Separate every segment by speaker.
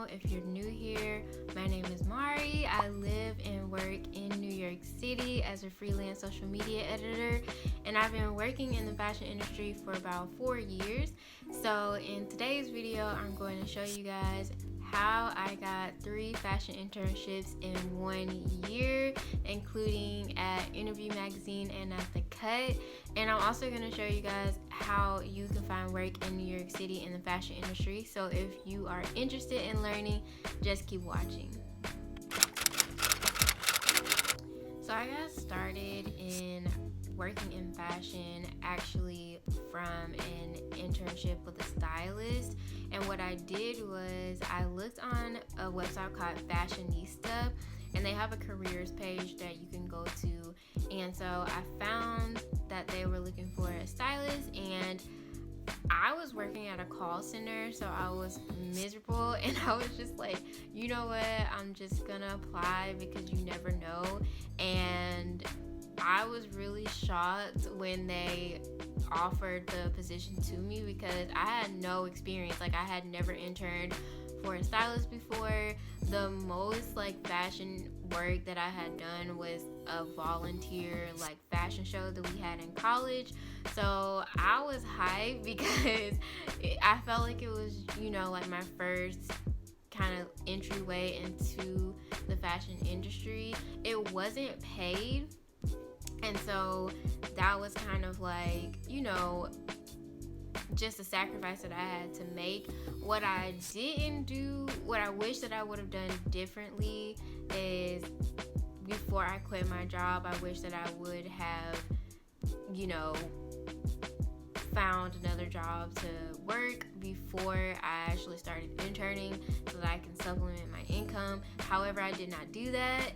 Speaker 1: channel. If you're new here, my name is Mari. I live and work in New York City as a freelance social media editor, and I've been working in the fashion industry for about 4 years. So in today's video, I'm going to show you guys how I got 3 fashion internships in 1 year, including at Interview Magazine and at The Cut. And I'm also going to show you guys how you can find work in New York City in the fashion industry. So if you are interested in learning, just keep watching. So I got started in working in fashion actually from an internship with a stylist. And what I did was I looked on a website called Fashionista, and they have a careers page that you can go to. And so I found that they were looking for a stylist, and I was working at a call center, so I was miserable, and I was just like, you know what, I'm just gonna apply because you never know. And I was really shocked when they offered the position to me because I had no experience. Like, I had never interned for a stylist before. The most fashion work that I had done was a volunteer fashion show that we had in college. So I was hyped because I felt like it was, my first kind of entryway into the fashion industry. It wasn't paid, and so that was kind of just a sacrifice that I had to make. What I didn't do, what I wish that I would have done differently is before I quit my job, I wish that I would have, found another job to work before I actually started interning so that I can supplement my income. However, I did not do that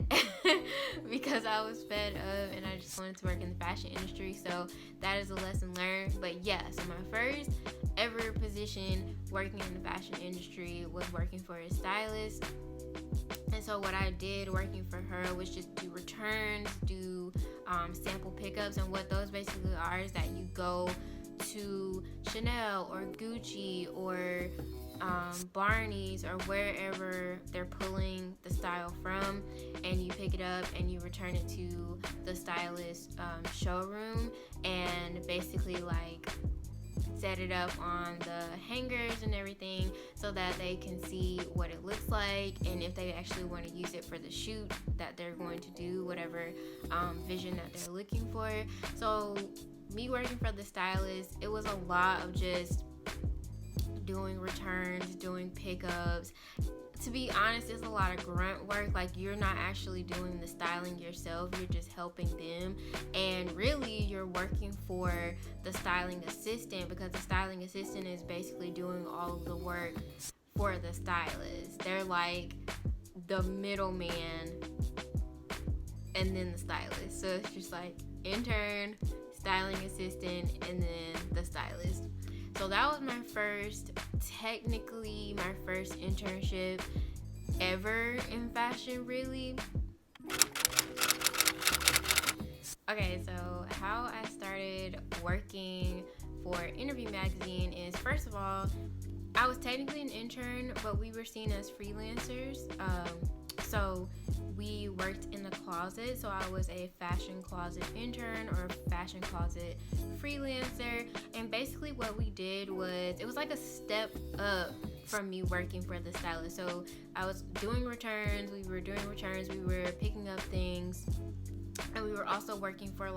Speaker 1: because I was fed up and I just wanted to work in the fashion industry. So that is a lesson learned. But yeah, so my first ever position working in the fashion industry was working for a stylist. And so what I did working for her was just do returns, do sample pickups. And what those basically are is that you go to Chanel or Gucci or Barney's or wherever they're pulling the style from, and you pick it up and you return it to the stylist showroom, and basically set it up on the hangers and everything so that they can see what it looks like, and if they actually want to use it for the shoot that they're going to do, whatever vision that they're looking for. So me working for the stylist, it was a lot of just doing returns, doing pickups. To be honest, it's a lot of grunt work. You're not actually doing the styling yourself, you're just helping them. And really, you're working for the styling assistant, because the styling assistant is basically doing all of the work for the stylist. They're like the middleman and then the stylist. So it's just intern, styling assistant, and then the stylist. So that was my first internship ever in fashion, really. Okay, so how I started working for Interview Magazine is, first of all, I was technically an intern, but we were seen as freelancers. So we worked in the closet. So I was a fashion closet intern or fashion closet freelancer. And basically what we did was, it was like a step up from me working for the stylist. So I was doing returns, we were picking up things, and we were also working for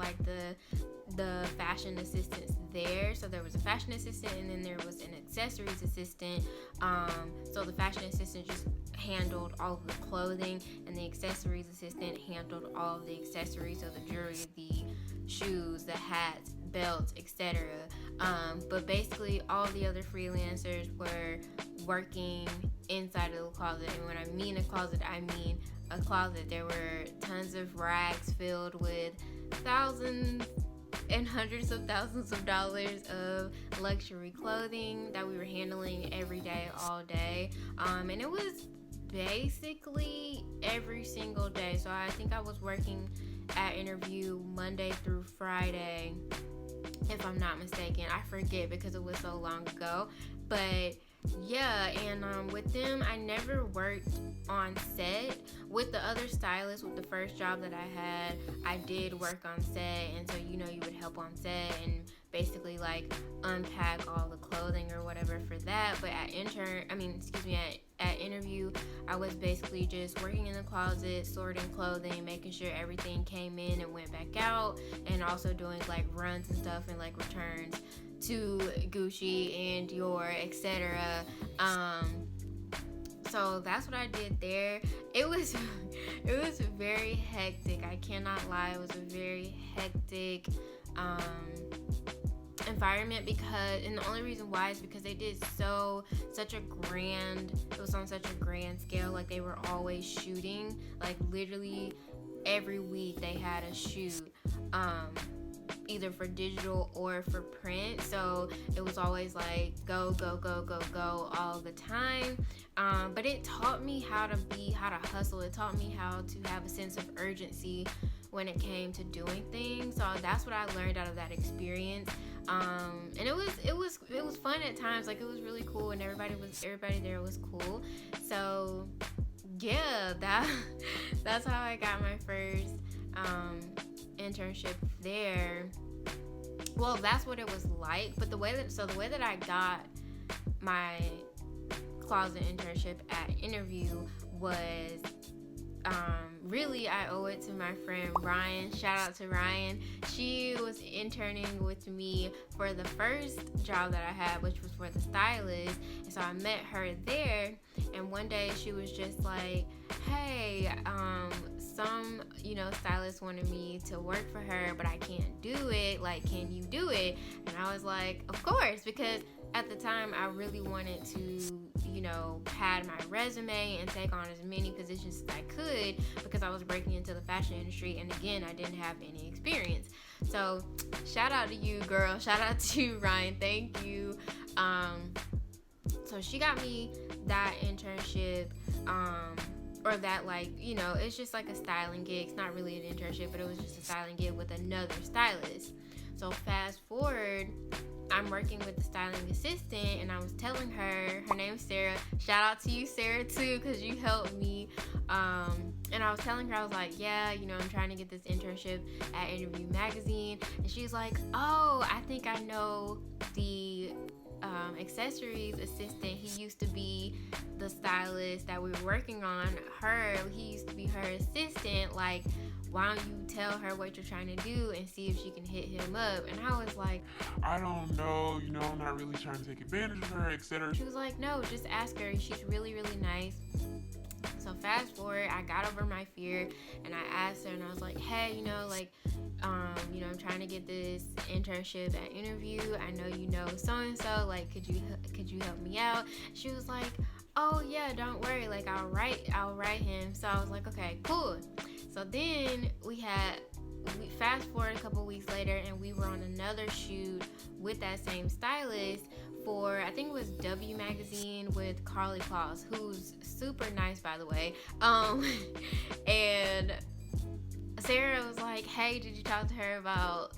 Speaker 1: the fashion assistants there. So there was a fashion assistant, and then there was an accessories assistant. So the fashion assistant just handled all of the clothing, and the accessories assistant handled all of the accessories, so the jewelry, the shoes, the hats, belts, etc. But basically all the other freelancers were working inside of the closet. And when I mean a closet, I mean a closet. There were tons of racks filled with thousands and hundreds of thousands of dollars of luxury clothing that we were handling every day, all day. And it was basically every single day. So I think I was working at Interview Monday through Friday, if I'm not mistaken. I forget because it was so long ago. But yeah, and with them, I never worked on set. With the other stylists, with the first job that I had, I did work on set, and so you would help on set and basically like unpack all the clothing or whatever for that. But at interview, I was basically just working in the closet, sorting clothing, making sure everything came in and went back out, and also doing like runs and stuff and like returns to Gucci and Dior, etc. So that's what I did there. It was very hectic. I cannot lie. It was a very hectic environment and the only reason why is because they did it was on such a grand scale. Like, they were always shooting, like literally every week they had a shoot, either for digital or for print. So it was always like go all the time. But it taught me how to hustle. It taught me how to have a sense of urgency when it came to doing things. So that's what I learned out of that experience. And it was fun at times. Like, it was really cool, and everybody there was cool. So yeah, that's how I got my first internship there. Well, that's what it was like. But the way that I got my closet internship at interview was really, I owe it to my friend Ryan. Shout out to Ryan. She was interning with me for the first job that I had, which was for the stylist. And so I met her there, and one day she was just like, hey, some stylist wanted me to work for her, but I can't do it. Like, can you do it? And I was like, of course, because at the time I really wanted to pad my resume and take on as many positions as I could, because I was breaking into the fashion industry, and again, I didn't have any experience. So shout out to you, girl. Shout out to Ryan. Thank you. So she got me that internship, or that, it's just like a styling gig. It's not really an internship, but it was just a styling gig with another stylist. So fast forward, I'm working with the styling assistant, and I was telling her name's Sarah. Shout out to you, Sarah, too, because you helped me. And I was telling her, I was like, yeah, I'm trying to get this internship at Interview Magazine. And she's like, oh, I think I know the accessories assistant. He used to be the stylist that we were working on. He used to be her assistant. Like, why don't you tell her what you're trying to do and see if she can hit him up? And I was like,
Speaker 2: I don't know, I'm not really trying to take advantage of her, etc.
Speaker 1: She was like, no, just ask her. She's really, really nice. So fast forward, I got over my fear, and I asked her, and I was like, hey, I'm trying to get this internship at Interview. I know you know so-and-so, like, could you help me out? She was like, oh yeah, don't worry, like, I'll write him. So I was like, okay, cool. So then we fast forward a couple weeks later, and we were on another shoot with that same stylist for, I think it was W Magazine, with Carly Claus, who's super nice, by the way. And Sarah was like, hey, did you talk to her about,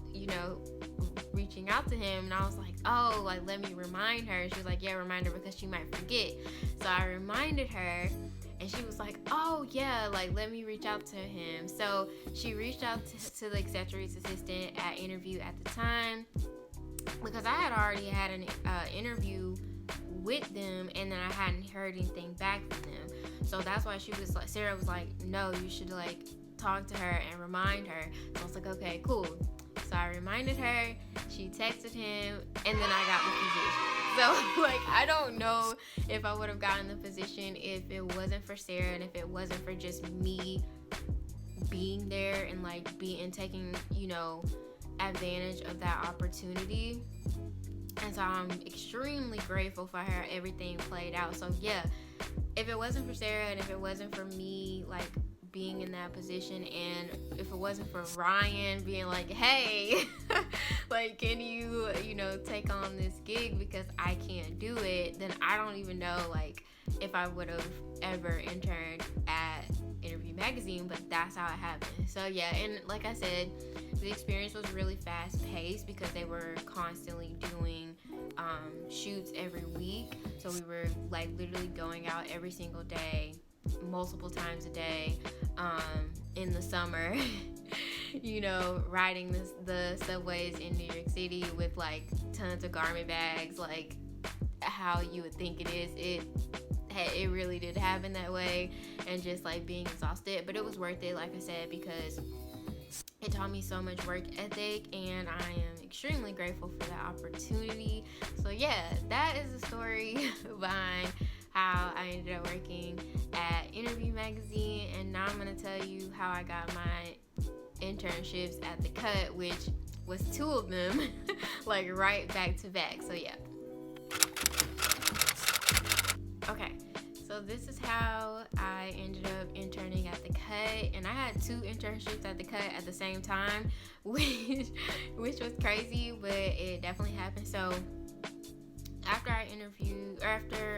Speaker 1: reaching out to him? And I was like, oh, like, let me remind her. She was like, yeah, remind her, because she might forget. So I reminded her, and she was like, oh yeah, like, let me reach out to him. So she reached out to the accessories assistant at Interview at the time, because I had already had an interview with them, and then I hadn't heard anything back from them. So that's why Sarah was like, no, you should like talk to her and remind her. So I was like, okay, cool. So I reminded her, she texted him, and then I got the position. So, like, I don't know if I would have gotten the position if it wasn't for Sarah, and if it wasn't for just me being there and taking, advantage of that opportunity. And so I'm extremely grateful for how everything played out. So yeah, if it wasn't for Sarah, and if it wasn't for me, like, being in that position, and if it wasn't for Ryan being like, hey, like, can you, take on this gig because I can't do it, then I don't even know, like, if I would have ever interned at Interview Magazine. But that's how it happened. So yeah, and like I said, the experience was really fast paced, because they were constantly doing shoots every week. So we were like literally going out every single day, multiple times a day, in the summer. You know, riding the subways in New York City with like tons of garment bags, like how you would think it is. It really did happen that way, and just like being exhausted, but it was worth it, like I said, because it taught me so much work ethic, and I am extremely grateful for that opportunity. So yeah, that is the story behind how I ended up working at Interview Magazine, and now I'm going to tell you how I got my internships at The Cut, which was 2 of them, like right back to back. So yeah. Okay, so this is how I ended up interning at The Cut, and I had 2 internships at The Cut at the same time, which was crazy, but it definitely happened. So after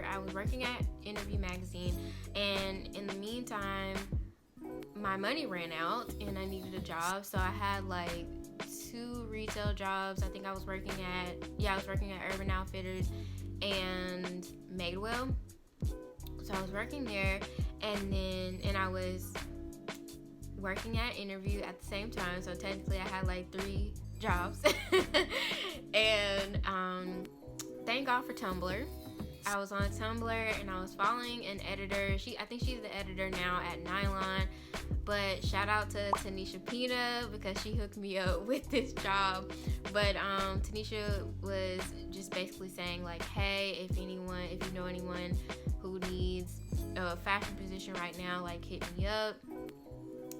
Speaker 1: I was working at Interview Magazine, and in the meantime, my money ran out and I needed a job, so I had like 2 retail jobs. I think I was working at Urban Outfitters and Madewell. So I was working there, and I was working at Interview at the same time. So technically I had like 3 jobs. And thank God for Tumblr. I was on Tumblr and I was following an editor. I think she's the editor now at Nylon. But shout out to Tanisha Pina, because she hooked me up with this job. But Tanisha was just basically saying like, hey, if you know anyone who needs a fashion position right now, like hit me up.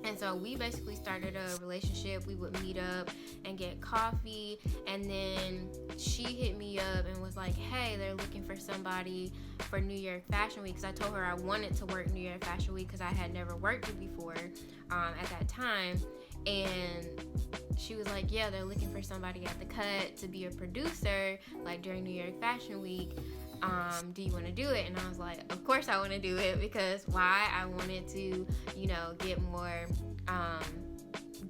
Speaker 1: And so we basically started a relationship. We would meet up and get coffee, and then she hit me up and was like, hey, they're looking for somebody for New York Fashion Week, because I told her I wanted to work New York Fashion Week because I had never worked it before at that time. And she was like, yeah, they're looking for somebody at The Cut to be a producer like during New York Fashion Week. Do you want to do it? And I was like, of course I want to do it, because why? I wanted to, get more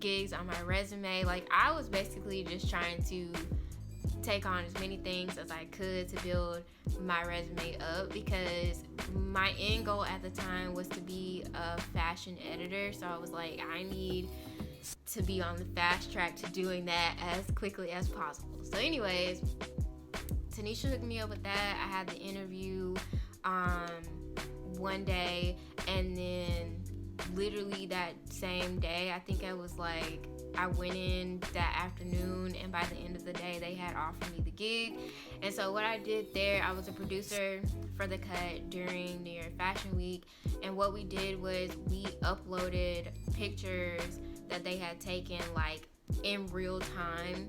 Speaker 1: gigs on my resume. Like, I was basically just trying to take on as many things as I could to build my resume up, because my end goal at the time was to be a fashion editor. So I was like, I need to be on the fast track to doing that as quickly as possible. So anyways, Tanisha hooked me up with that. I had the interview one day, and then literally that same day, I think it was like I went in that afternoon, and by the end of the day they had offered me the gig. And so what I did there, I was a producer for The Cut during New York Fashion Week, and what we did was we uploaded pictures that they had taken like in real time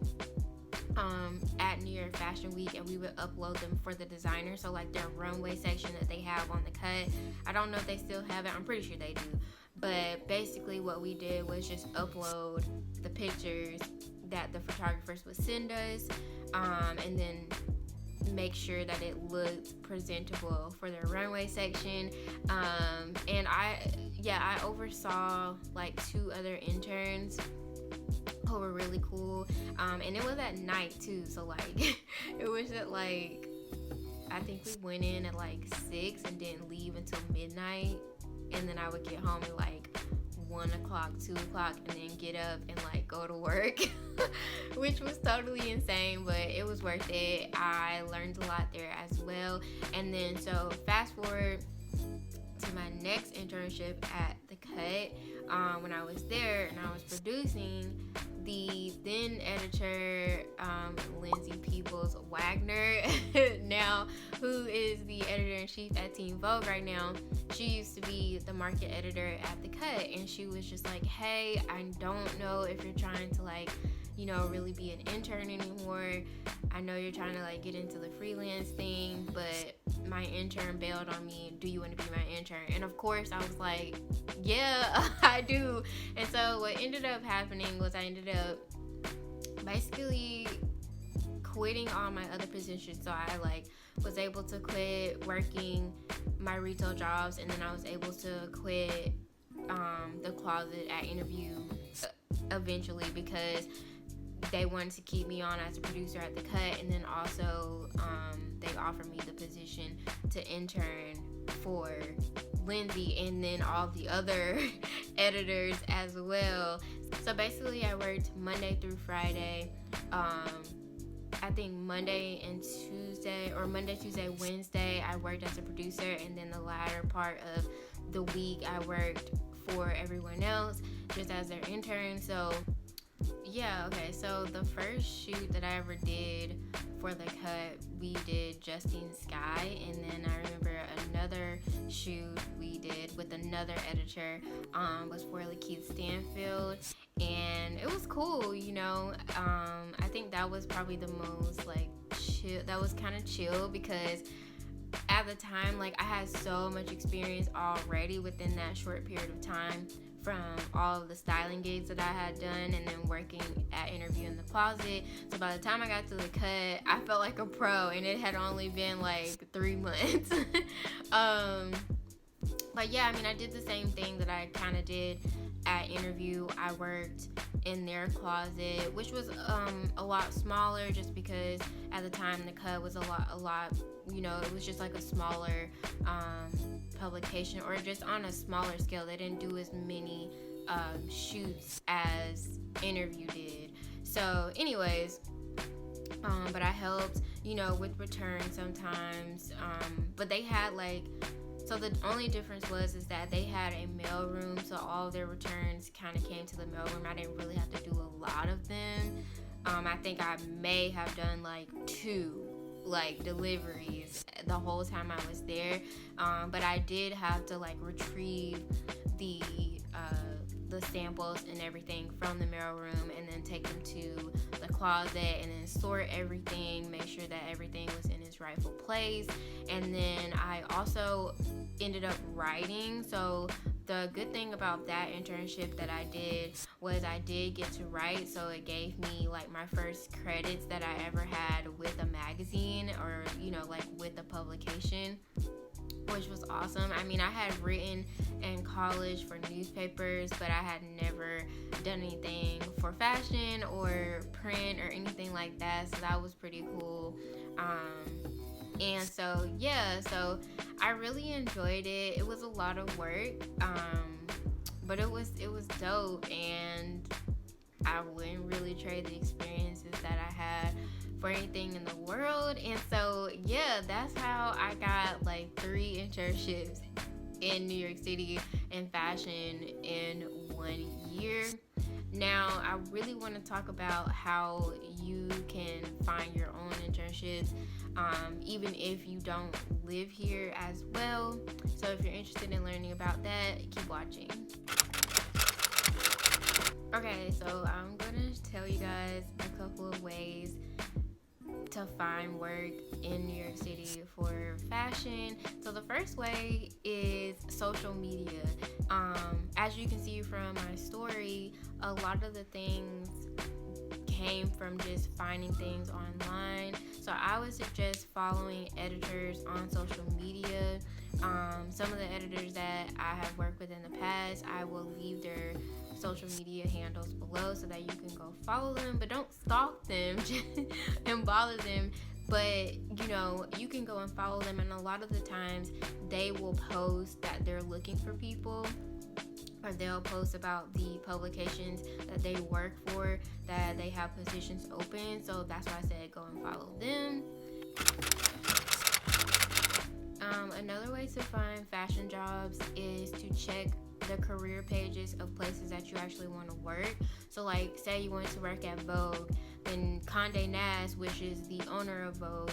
Speaker 1: at New York Fashion Week, and we would upload them for the designer. So like their runway section that they have on The Cut, I don't know if they still have it, I'm pretty sure they do, but basically what we did was just upload the pictures that the photographers would send us, and then make sure that it looked presentable for their runway section. And I oversaw like 2 other interns who were really cool, and it was at night too, so like it was at like, I think we went in at like 6 and didn't leave until midnight, and then I would get home at like 1 o'clock, 2 o'clock, and then get up and like go to work, which was totally insane, but it was worth it. I learned a lot there as well. And then so fast forward to my next internship at The Cut, when I was there and I was producing, the then editor, Lindsay Peoples Wagner, now who is the editor-in-chief at Teen Vogue right now, she used to be the market editor at The Cut, and she was just like, hey, I don't know if you're trying to like, really be an intern anymore. I know you're trying to like get into the freelance thing, but my intern bailed on me. Do you want to be my intern? And of course I was like, yeah, I do. And so what ended up happening was I ended up basically quitting all my other positions. So I like was able to quit working my retail jobs, and then I was able to quit the closet at Interview eventually, because they wanted to keep me on as a producer at the cut, and then also they offered me the position to intern for Lindsay and then all the other editors as well. So basically I worked Monday through Friday. I think Monday, Tuesday, Wednesday I worked as a producer, and then the latter part of the week I worked for everyone else just as their intern. So yeah, okay, so the first shoot that I ever did for the cut, we did Justine Skye, and then I remember another shoot we did with another editor was for Lakeith Stanfield, and it was cool, you know. I think that was probably the most like chill, that was kind of chill, because at the time, like, I had so much experience already within that short period of time from all of the styling gigs that I had done and then working at Interview in the Closet. So by the time I got to the cut, I felt like a pro, and it had only been like 3 months. But yeah, I mean, I did the same thing that I kind of did at Interview. I worked in their closet, which was a lot smaller, just because at the time the cut was a lot, you know, it was just like a smaller publication, or just on a smaller scale. They didn't do as many shoots as Interview did. So anyways, but I helped, you know, with returns sometimes, but they had like, so the only difference is that they had a mail room, so all of their returns kind of came to the mail room. I didn't really have to do a lot of them. I think I may have done like 2 like deliveries the whole time I was there, but I did have to like retrieve the samples and everything from the mail room, and then take them to the closet, and then sort everything, make sure that everything was in its rightful place. And then I also ended up writing. So the good thing about that internship that I did was I did get to write, so it gave me like my first credits that I ever had with a magazine, or, you know, like with a publication, which was awesome. I mean, I had written in college for newspapers, but I had never done anything for fashion or print or anything like that, so that was pretty cool. And so yeah, so I really enjoyed it. It was a lot of work, but it was dope, and I wouldn't really trade the experiences that I had for anything in the world. And so yeah, that's how I got like 3 internships in New York City in fashion in 1 year. Now, I really want to talk about how you can find your own internships, even if you don't live here as well. So if you're interested in learning about that, keep watching. Okay, so I'm going to tell you guys a couple of ways to find work in New York City for fashion. So the first way is social media. As you can see from my story, a lot of the things came from just finding things online. So I would suggest following editors on social media. Some of the editors that I have worked with in the past, I will leave their social media handles below so that you can go follow them, but don't stalk them and bother them. But you know, you can go and follow them, and a lot of the times they will post that they're looking for people, or they'll post about the publications that they work for, that they have positions open. So that's why I said go and follow them. Another way to find fashion jobs is to check the career pages of places that you actually want to work. So like, say you want to work at Vogue, then Condé Nast, which is the owner of Vogue,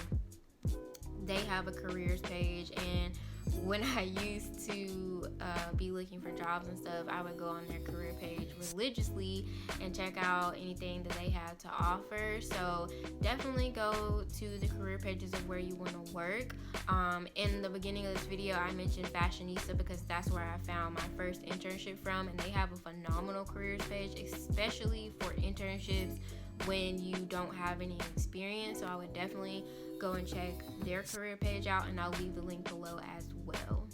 Speaker 1: they have a careers page. And when I used to be looking for jobs and stuff, I would go on their career page religiously and check out anything that they had to offer. So definitely go to the career pages of where you want to work. In the beginning of this video, I mentioned Fashionista because that's where I found my first internship from, and they have a phenomenal careers page, especially for internships when you don't have any experience. So I would definitely go and check their career page out, and I'll leave the link below as well.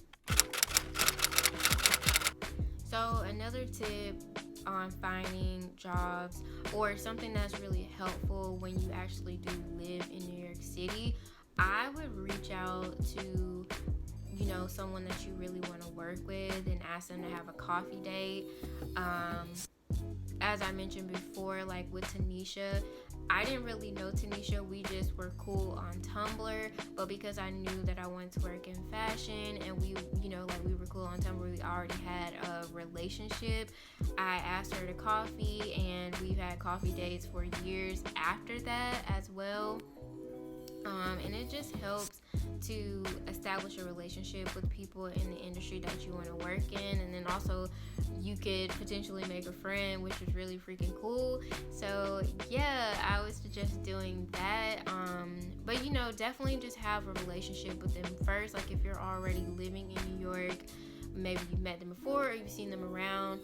Speaker 1: So another tip on finding jobs or something that's really helpful when you actually do live in New York City, I would reach out to someone that you really want to work with and ask them to have a coffee date. As I mentioned before, like with Tanisha, I didn't really know Tanisha. We just were cool on Tumblr, but because I knew that I wanted to work in fashion and we were cool on Tumblr, we already had a relationship. I asked her to coffee, and we've had coffee dates for years after that as well. And it just helps to establish a relationship with people in the industry that you want to work in, and then also you could potentially make a friend, which is really freaking cool. So yeah, I would suggest doing that. But definitely just have a relationship with them first. Like if you're already living in New York, maybe you've met them before or you've seen them around,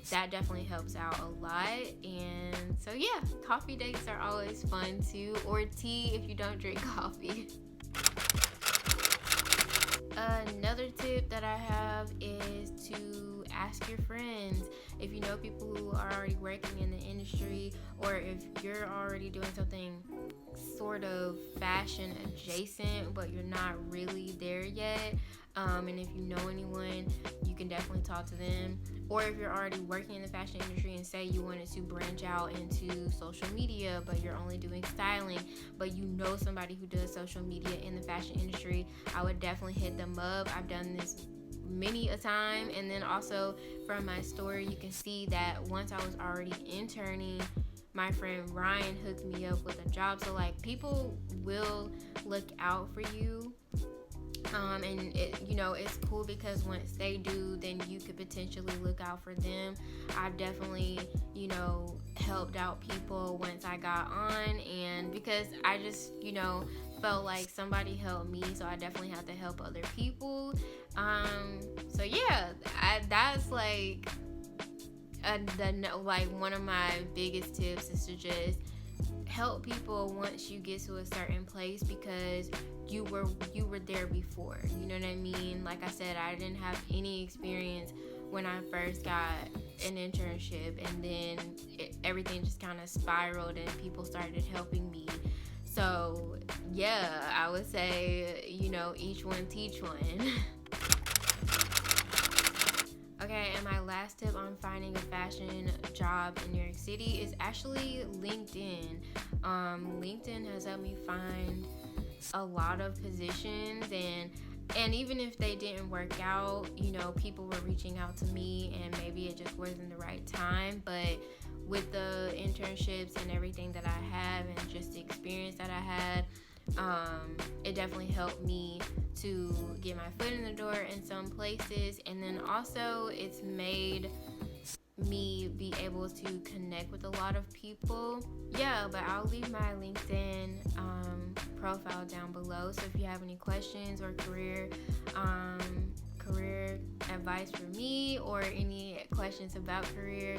Speaker 1: that definitely helps out a lot. And so yeah, coffee dates are always fun too, or tea if you don't drink coffee. Another tip that I have is to ask your friends. If you know people who are already working in the industry, or if you're already doing something sort of fashion adjacent but you're not really there yet, and if you know anyone, you can definitely talk to them. Or if you're already working in the fashion industry and say you wanted to branch out into social media but you're only doing styling, but you know somebody who does social media in the fashion industry, I would definitely hit them up. I've done this many a time. And then also from my story, you can see that once I was already interning, my friend Ryan hooked me up with a job. So like, people will look out for you. And it's cool because once they do, then you could potentially look out for them. I've definitely, helped out people once I got on, and because I just, felt like somebody helped me, so I definitely have to help other people. So yeah, that's like one of my biggest tips is to just help people once you get to a certain place, because you were there before. You know what I mean? Like I said, I didn't have any experience when I first got an internship, and then everything just kind of spiraled and people started helping me. So yeah, I would say, each one teach one. Okay, and my last tip on finding a fashion job in New York City is actually LinkedIn. LinkedIn has helped me find a lot of positions, and even if they didn't work out, people were reaching out to me, and maybe it just wasn't the right time. But with the internships and everything that I have and just the experience that I had, it definitely helped me to get my foot in the door in some places. And then also it's made me be able to connect with a lot of people. Yeah, but I'll leave my LinkedIn profile down below, so if you have any questions or career advice for me, or any questions about career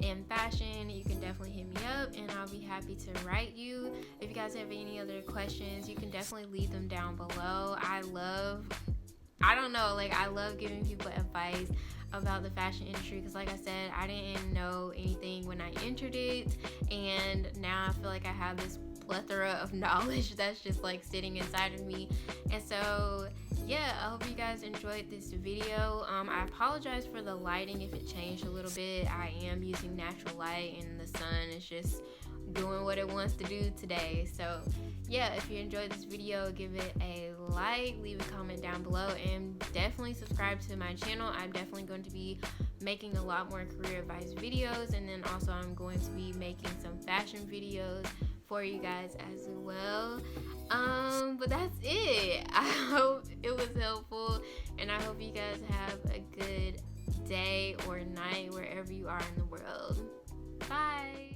Speaker 1: in fashion, you can definitely hit me up and I'll be happy to write you. If you guys have any other questions, you can definitely leave them down below. I love giving people advice about the fashion industry, because like I said, I didn't know anything when I entered it, and now I feel like I have this plethora of knowledge that's just like sitting inside of me. And so yeah, I hope you guys enjoyed this video. I apologize for the lighting if it changed a little bit. I am using natural light and the sun is just doing what it wants to do today. So yeah, if you enjoyed this video, give it a like, leave a comment down below, and definitely subscribe to my channel. I'm definitely going to be making a lot more career advice videos, and then also I'm going to be making some fashion videos for you guys as well. But that's it. I hope it was helpful, and I hope you guys have a good day or night wherever you are in the world. Bye.